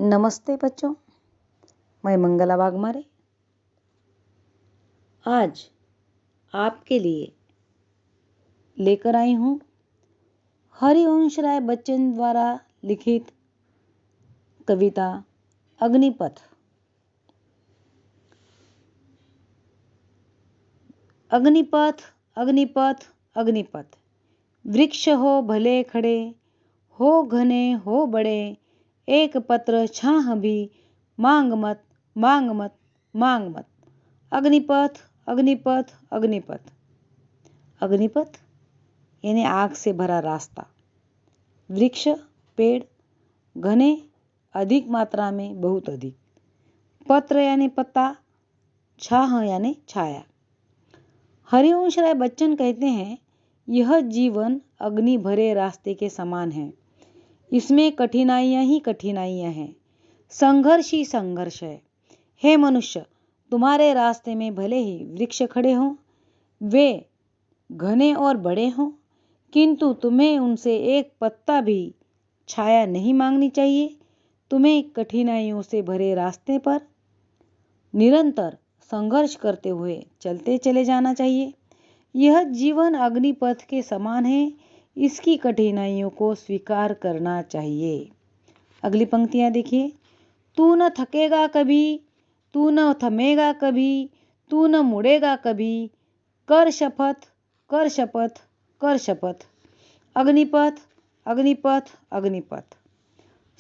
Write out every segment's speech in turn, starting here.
नमस्ते बच्चों, मैं मंगला वाघमारे आज आपके लिए लेकर आई हूँ हरिवंश राय बच्चन द्वारा लिखित कविता अग्निपथ। अग्निपथ अग्निपथ अग्निपथ, वृक्ष हो भले खड़े, हो घने हो बड़े, एक पत्र छाह भी मांग मत मांग मत मांग मत। अग्निपथ अग्निपथ अग्निपथ। अग्निपथ यानी आग से भरा रास्ता, वृक्ष पेड़, घने अधिक मात्रा में बहुत अधिक, पत्र यानी पत्ता, छाह यानी छाया। हरिवंश राय बच्चन कहते हैं, यह जीवन अग्नि भरे रास्ते के समान है। इसमें कठिनाइयां ही कठिनाइयां हैं, संघर्ष ही संघर्ष है। हे मनुष्य, तुम्हारे रास्ते में भले ही वृक्ष खड़े हों, वे घने और बड़े हों, किंतु तुम्हें उनसे एक पत्ता भी छाया नहीं मांगनी चाहिए। तुम्हें कठिनाइयों से भरे रास्ते पर निरंतर संघर्ष करते हुए चलते चले जाना चाहिए। यह जीवन अग्निपथ के समान है, इसकी कठिनाइयों को स्वीकार करना चाहिए। अगली पंक्तियां देखिए। तू न थकेगा कभी, तू न थमेगा कभी, तू न मुड़ेगा कभी, कर शपथ कर शपथ कर शपथ। अग्निपथ अग्निपथ अग्निपथ।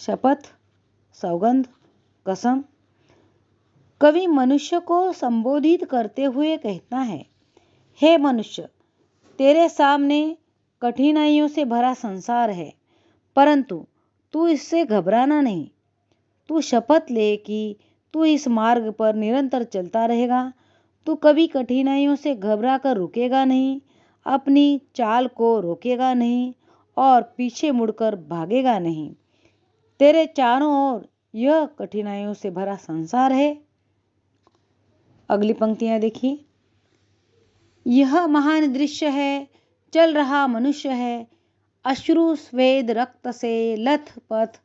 शपथ, सौगंध, कसम। कवि मनुष्य को संबोधित करते हुए कहता है, हे मनुष्य, तेरे सामने कठिनाइयों से भरा संसार है, परंतु तू इससे घबराना नहीं। तू शपथ ले कि तू इस मार्ग पर निरंतर चलता रहेगा। तू कभी कठिनाइयों से घबरा कर रुकेगा नहीं, अपनी चाल को रोकेगा नहीं और पीछे मुड़कर भागेगा नहीं। तेरे चारों ओर यह कठिनाइयों से भरा संसार है। अगली पंक्तियां देखिए। यह महान दृश्य है, चल रहा मनुष्य है, अश्रु स्वेद रक्त से लथपथ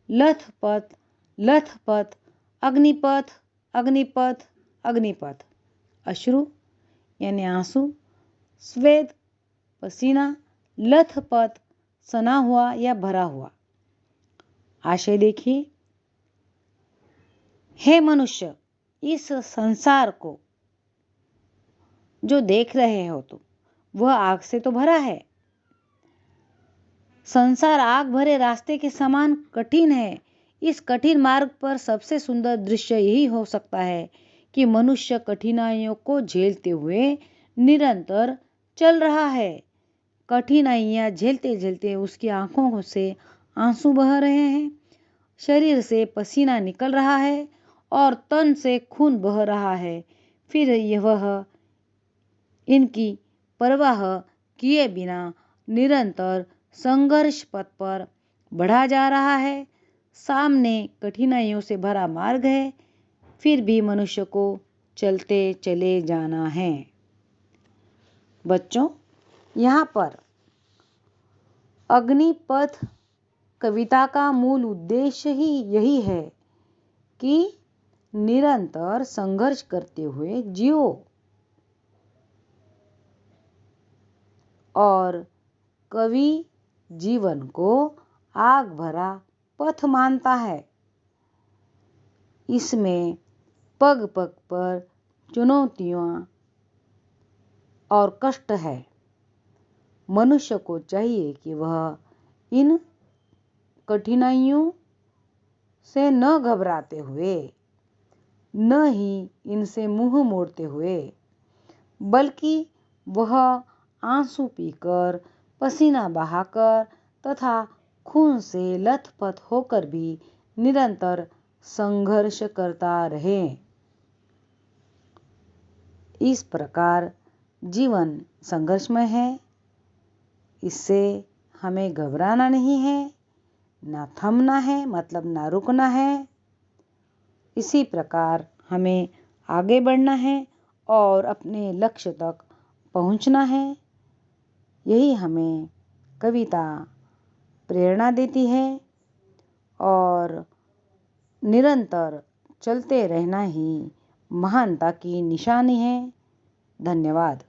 लथपथ लथपथ। अग्निपथ अग्निपथ अग्निपथ। अश्रु यानी आंसू, स्वेद पसीना, लथपथ सना हुआ या भरा हुआ। आशय देखिए। हे मनुष्य, इस संसार को जो देख रहे हो तुम, वह आग से तो भरा है। संसार आग भरे रास्ते के समान कठिन है। इस कठिन मार्ग पर सबसे सुंदर दृश्य यही हो सकता है कि मनुष्य कठिनाइयों को झेलते हुए निरंतर चल रहा है। कठिनाइयां झेलते झेलते उसकी आंखों से आंसू बह रहे हैं, शरीर से पसीना निकल रहा है और तन से खून बह रहा है। फिर वह इनकी परवाह किए बिना निरंतर संघर्ष पथ पर बढ़ा जा रहा है। सामने कठिनाइयों से भरा मार्ग है, फिर भी मनुष्य को चलते चले जाना है। बच्चों, यहाँ पर अग्निपथ कविता का मूल उद्देश्य ही यही है कि निरंतर संघर्ष करते हुए जियो और कवि जीवन को आग भरा पथ मानता है। इसमें पग पग पर चुनौतियां और कष्ट है। मनुष्य को चाहिए कि वह इन कठिनाइयों से न घबराते हुए, न ही इनसे मुंह मोड़ते हुए, बल्कि वह आंसू पीकर, पसीना बहाकर तथा खून से लथपथ होकर भी निरंतर संघर्ष करता रहे। इस प्रकार जीवन संघर्षमय है। इससे हमें घबराना नहीं है, ना थमना है, मतलब ना रुकना है। इसी प्रकार हमें आगे बढ़ना है और अपने लक्ष्य तक पहुंचना है। यही हमें कविता प्रेरणा देती है और निरंतर चलते रहना ही महानता की निशानी है। धन्यवाद।